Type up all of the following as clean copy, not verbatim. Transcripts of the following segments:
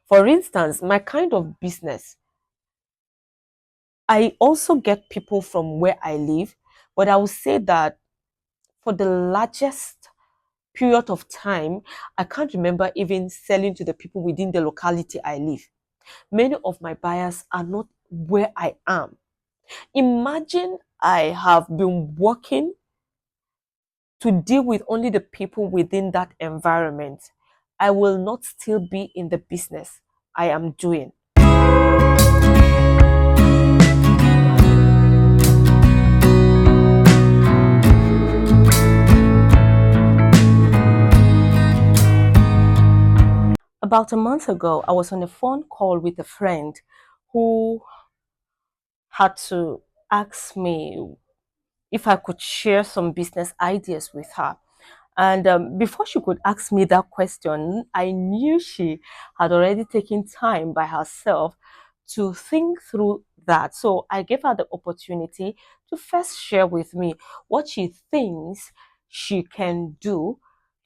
For instance, my kind of business, I also get people from where I live, but I would say that for the largest period of time, I can't remember even selling to the people within the locality I live. Many of my buyers are not where I am. Imagine I have been working to deal with only the people within that environment. I will not still be in the business I am doing. About a month ago, I was on a phone call with a friend who had to ask me if I could share some business ideas with her. And before she could ask me that question, I knew she had already taken time by herself to think through that. So I gave her the opportunity to first share with me what she thinks she can do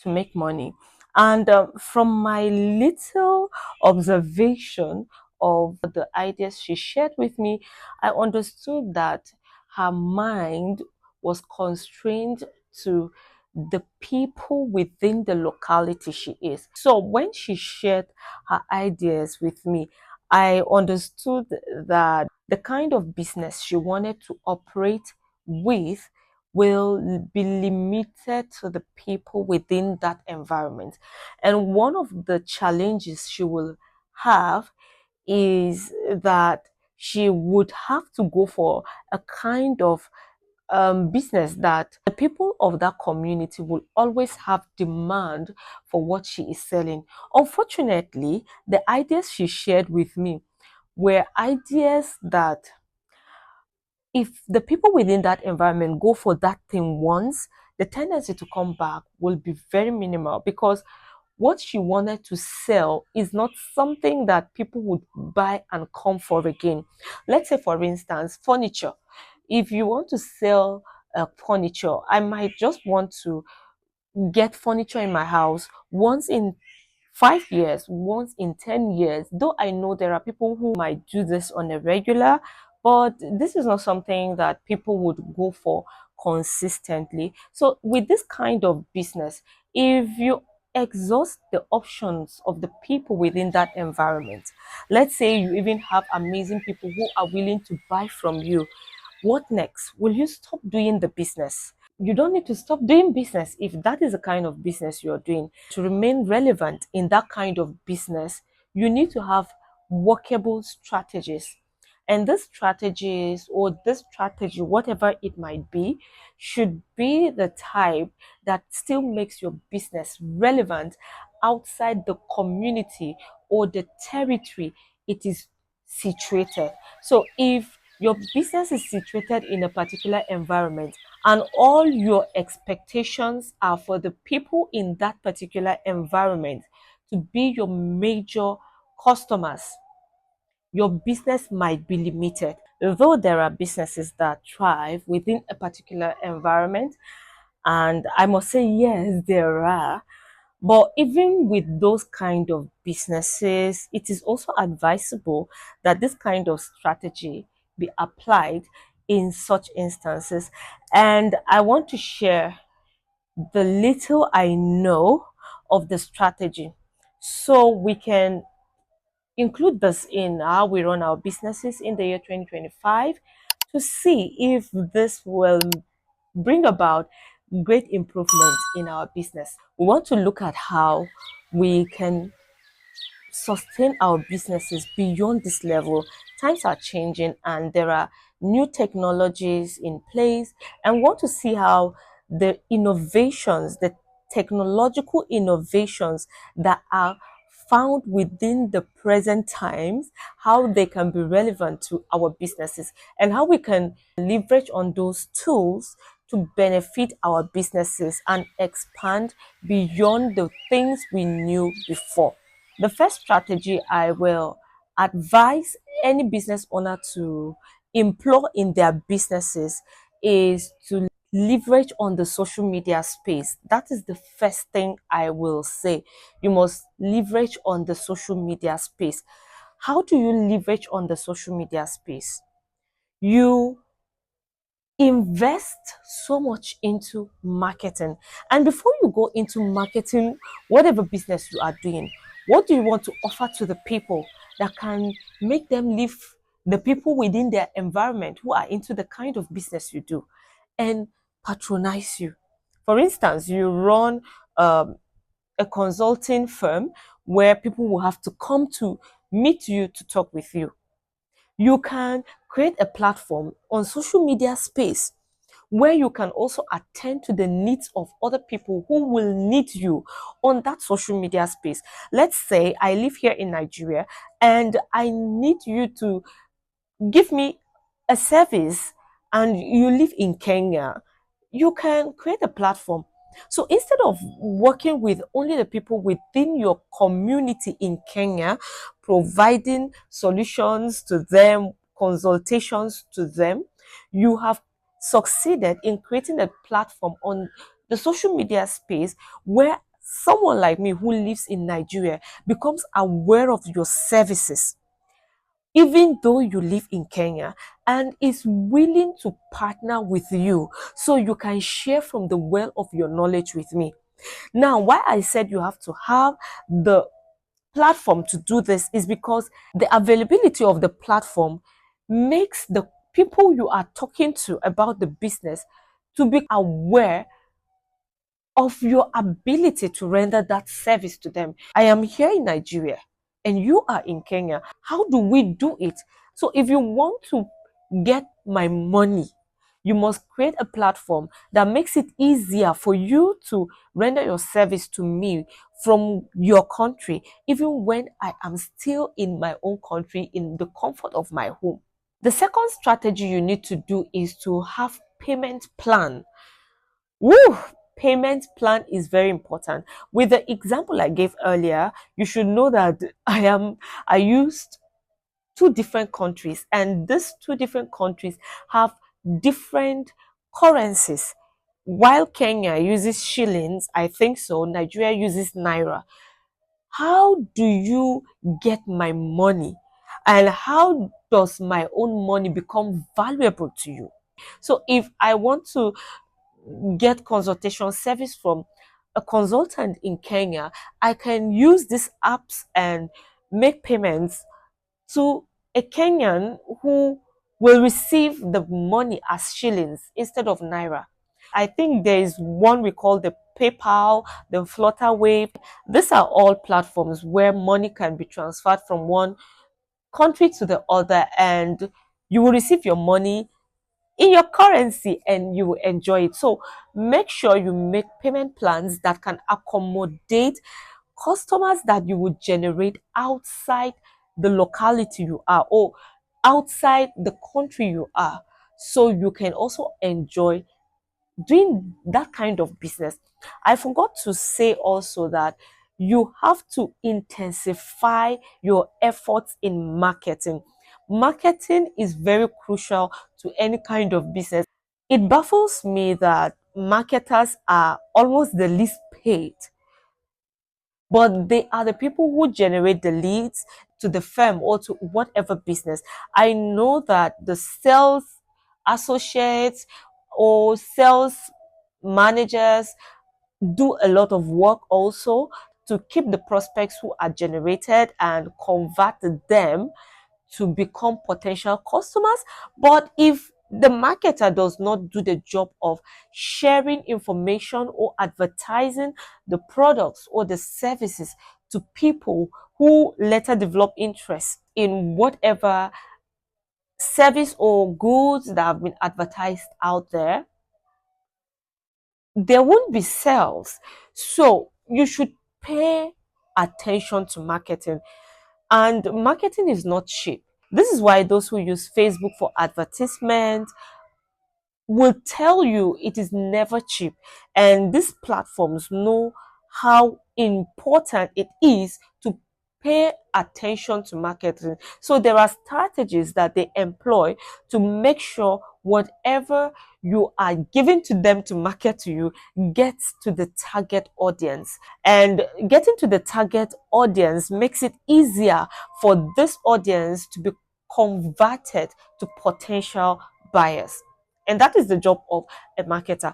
to make money. And from my little observation of the ideas she shared with me, I understood that her mind was constrained to the people within the locality she is. So when she shared her ideas with me, I understood that the kind of business she wanted to operate with will be limited to the people within that environment. And one of the challenges she will have is that she would have to go for a kind of business that the people of that community will always have demand for what she is selling. Unfortunately, the ideas she shared with me were ideas that if the people within that environment go for that thing once, the tendency to come back will be very minimal because what she wanted to sell is not something that people would buy and come for again. Let's say, for instance, furniture. If you want to sell furniture, I might just want to get furniture in my house once in 5 years, once in 10 years. Though I know there are people who might do this on a regular, but this is not something that people would go for consistently. So, with this kind of business, if you exhaust the options of the people within that environment, let's say you even have amazing people who are willing to buy from you, what next? Will you stop doing the business? You don't need to stop doing business if that is the kind of business you're doing. To remain relevant in that kind of business, you need to have workable strategies. And these strategies or this strategy, whatever it might be, should be the type that still makes your business relevant outside the community or the territory it is situated. So if your business is situated in a particular environment and all your expectations are for the people in that particular environment to be your major customers, your business might be limited. Though there are businesses that thrive within a particular environment, and I must say, yes, there are. But even with those kind of businesses, it is also advisable that this kind of strategy be applied in such instances. And I want to share the little I know of the strategy so we can include this in how we run our businesses in the year 2025 to see if this will bring about great improvements in our business. We want to look at how we can sustain our businesses beyond this level. Times are changing and there are new technologies in place, and we want to see how the innovations, the technological innovations that are found within the present times, how they can be relevant to our businesses and how we can leverage on those tools to benefit our businesses and expand beyond the things we knew before. The first strategy I will advise any business owner to employ in their businesses is to leverage on the social media space. That is the first thing I will say. You must leverage on the social media space. How do you leverage on the social media space? You invest so much into marketing. And before you go into marketing, whatever business you are doing, what do you want to offer to the people that can make them live, the people within their environment who are into the kind of business you do, and patronize you? For instance, you run a consulting firm where people will have to come to meet you to talk with you. You can create a platform on social media space where you can also attend to the needs of other people who will need you on that social media space. Let's say I live here in Nigeria and I need you to give me a service, and you live in Kenya. You can create a platform. So instead of working with only the people within your community in Kenya, providing solutions to them, consultations to them, you have succeeded in creating a platform on the social media space where someone like me who lives in Nigeria becomes aware of your services, even though you live in Kenya, and is willing to partner with you so you can share from the well of your knowledge with me. Now, why I said you have to have the platform to do this is because the availability of the platform makes the people you are talking to about the business to be aware of your ability to render that service to them. I am here in Nigeria and you are in Kenya. How do we do it? So, if you want to get my money, you must create a platform that makes it easier for you to render your service to me from your country, even when I am still in my own country in the comfort of my home. The second strategy you need to do is to have payment plan. Woo! Payment plan is very important. With the example I gave earlier, you should know that I used two different countries, and these two different countries have different currencies. While Kenya uses shillings, I think so, Nigeria uses naira. How do you get my money? And how does my own money become valuable to you? So if I want to get consultation service from a consultant in Kenya, I can use these apps and make payments to a Kenyan who will receive the money as shillings instead of naira. I think there is one we call the PayPal, the Flutterwave. These are all platforms where money can be transferred from one country to the other, and you will receive your money in your currency and you will enjoy it. So make sure you make payment plans that can accommodate customers that you would generate outside the locality you are, or outside the country you are, so you can also enjoy doing that kind of business. I forgot to say also that you have to intensify your efforts in marketing. Marketing is very crucial to any kind of business. It baffles me that marketers are almost the least paid, but they are the people who generate the leads to the firm or to whatever business. I know that the sales associates or sales managers do a lot of work also to keep the prospects who are generated and convert them to become potential customers. But if the marketer does not do the job of sharing information or advertising the products or the services to people who later develop interest in whatever service or goods that have been advertised out there, there won't be sales. So you should pay attention to marketing. And marketing is not cheap. This is why those who use Facebook for advertisement will tell you it is never cheap. And these platforms know how important it is to pay attention to marketing. So there are strategies that they employ to make sure whatever you are giving to them to market to you gets to the target audience. And getting to the target audience makes it easier for this audience to be converted to potential buyers. And that is the job of a marketer.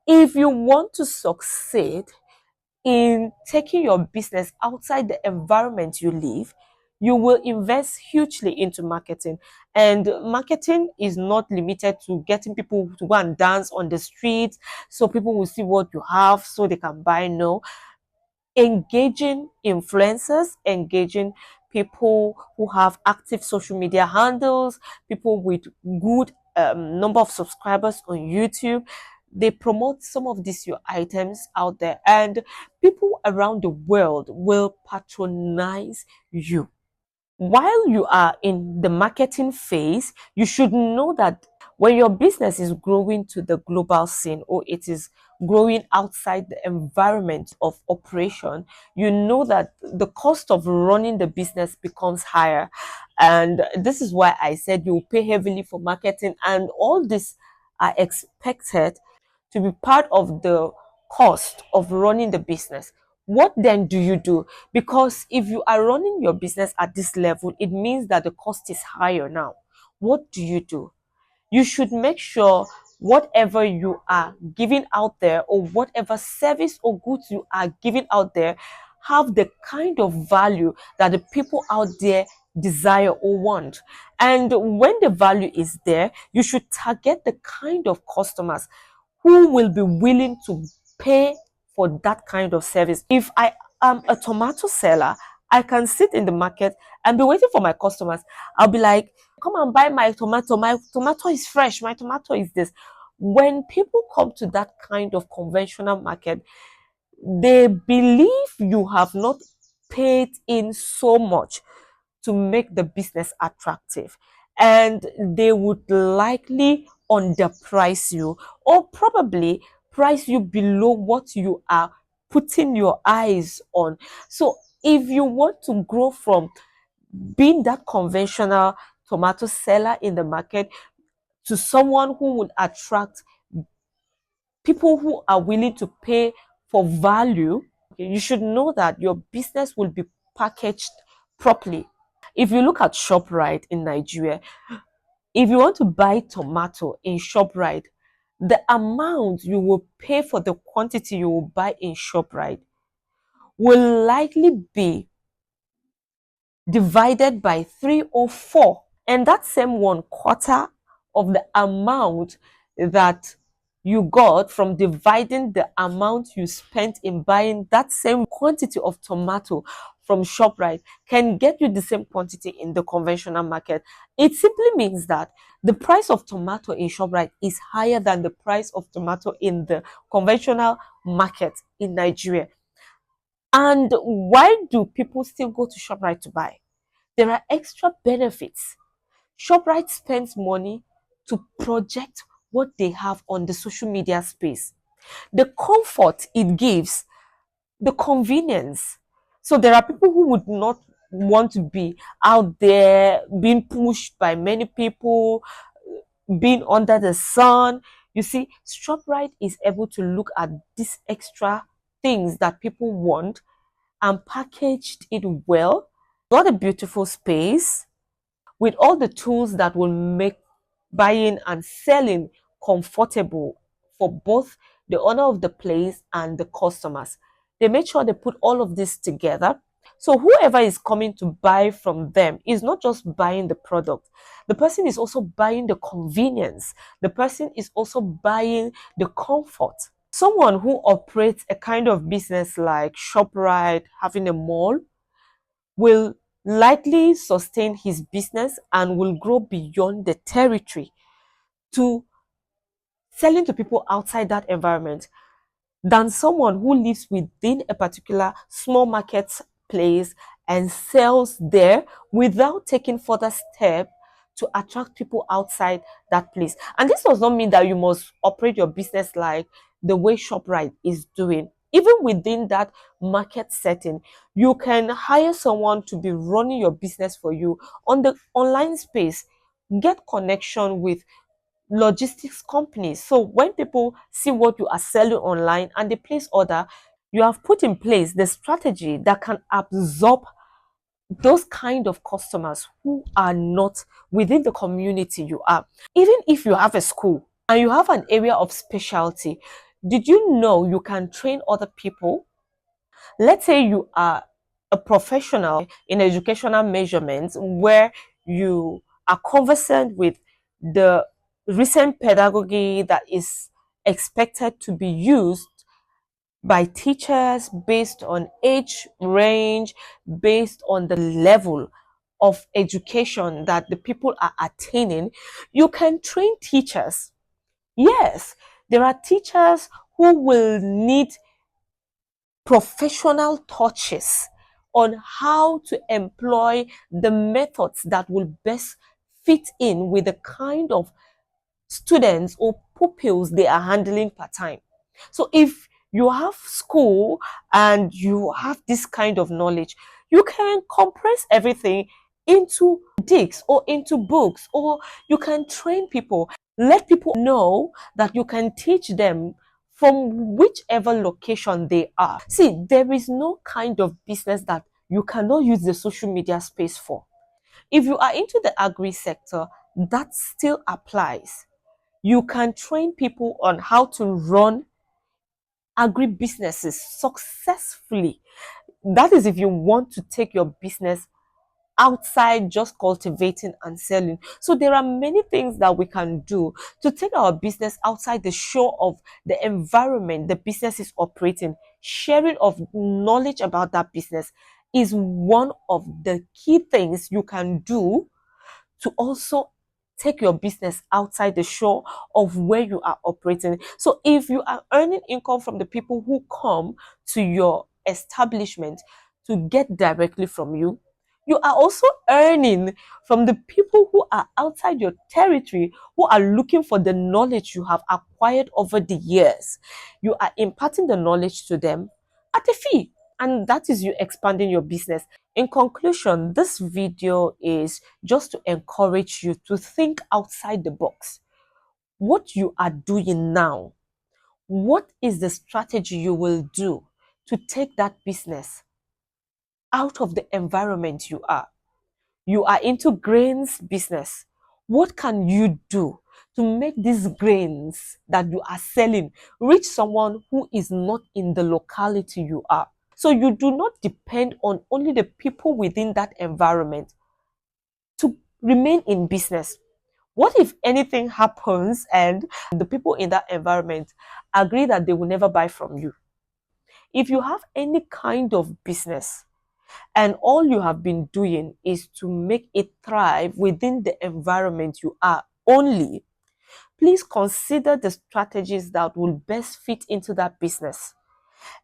If you want to succeed in taking your business outside the environment you live, you will invest hugely into marketing. And marketing is not limited to getting people to go and dance on the streets so people will see what you have so they can buy. No, engaging influencers, engaging people who have active social media handles, people with good number of subscribers on YouTube. They promote some of these your items out there, and people around the world will patronize you. While you are in the marketing phase, you should know that when your business is growing to the global scene or it is growing outside the environment of operation, you know that the cost of running the business becomes higher. And this is why I said you pay heavily for marketing, and all this are expected to be part of the cost of running the business. What then do you do? Because if you are running your business at this level, it means that the cost is higher now. What do you do? You should make sure whatever you are giving out there, or whatever service or goods you are giving out there, have the kind of value that the people out there desire or want. And when the value is there, you should target the kind of customers who will be willing to pay for that kind of service. If I am a tomato seller, I can sit in the market and be waiting for my customers. I'll be like, come and buy my tomato. My tomato is fresh. My tomato is this. When people come to that kind of conventional market, they believe you have not paid in so much to make the business attractive, and they would likely underprice you, or probably price you below what you are putting your eyes on. So if you want to grow from being that conventional tomato seller in the market to someone who would attract people who are willing to pay for value, you should know that your business will be packaged properly. If you look at ShopRite in Nigeria, if you want to buy tomato in ShopRite, the amount you will pay for the quantity you will buy in ShopRite will likely be divided by 3 or 4. And that same 1/4 of the amount that you got from dividing the amount you spent in buying that same quantity of tomato from ShopRite can get you the same quantity in the conventional market. It simply means that the price of tomato in ShopRite is higher than the price of tomato in the conventional market in Nigeria. And why do people still go to ShopRite to buy? There are extra benefits. ShopRite spends money to project what they have on the social media space, the comfort it gives, the convenience. So there are people who would not want to be out there being pushed by many people, being under the sun. You see, ShopRite is able to look at these extra things that people want and packaged it well. Got a beautiful space with all the tools that will make buying and selling comfortable for both the owner of the place and the customers. They make sure they put all of this together. So whoever is coming to buy from them is not just buying the product. The person is also buying the convenience. The person is also buying the comfort. Someone who operates a kind of business like ShopRite, having a mall, will likely sustain his business and will grow beyond the territory to selling to people outside that environment than someone who lives within a particular small market place and sells there without taking further step to attract people outside that place. And this does not mean that you must operate your business like the way ShopRite is doing. Even within that market setting, you can hire someone to be running your business for you on the online space. Get connection with logistics companies. So when people see what you are selling online and they place order, you have put in place the strategy that can absorb those kind of customers who are not within the community you are. Even if you have a school and you have an area of specialty, did you know you can train other people? Let's say you are a professional in educational measurements where you are conversant with the recent pedagogy that is expected to be used by teachers based on age range, based on the level of education that the people are attaining. You can train teachers. Yes, there are teachers who will need professional touches on how to employ the methods that will best fit in with the kind of students or pupils they are handling per time. So if you have school and you have this kind of knowledge, you can compress everything into discs or into books, or you can train people, let people know that you can teach them from whichever location they are. See, there is no kind of business that you cannot use the social media space for. If you are into the agri sector, that still applies. You can train people on how to run agri businesses successfully. That is if you want to take your business outside just cultivating and selling. So there are many things that we can do to take our business outside the shore of the environment the business is operating. Sharing of knowledge about that business is one of the key things you can do to also take your business outside the shore of where you are operating. So if you are earning income from the people who come to your establishment to get directly from you, you are also earning from the people who are outside your territory who are looking for the knowledge you have acquired over the years. You are imparting the knowledge to them at a fee, and that is you expanding your business. In conclusion, this video is just to encourage you to think outside the box. What you are doing now, what is the strategy you will do to take that business out of the environment you are? You are into grains business. What can you do to make these grains that you are selling reach someone who is not in the locality you are? So you do not depend on only the people within that environment to remain in business. What if anything happens and the people in that environment agree that they will never buy from you? If you have any kind of business and all you have been doing is to make it thrive within the environment you are only, please consider the strategies that will best fit into that business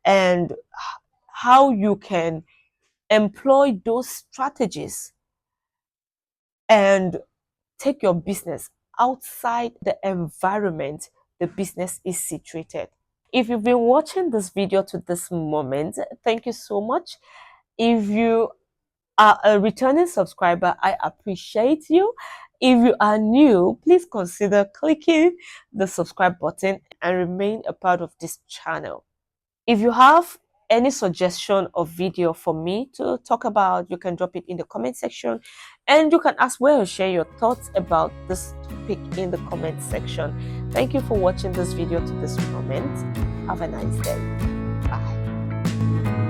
and how you can employ those strategies and take your business outside the environment the business is situated. If you've been watching this video to this moment, thank you so much. If you are a returning subscriber, I appreciate you. If you are new, please consider clicking the subscribe button and remain a part of this channel. If you have any suggestion of video for me to talk about, you can drop it in the comment section, and you can as well share your thoughts about this topic in the comment section. Thank you for watching this video to this moment. Have a nice day. Bye.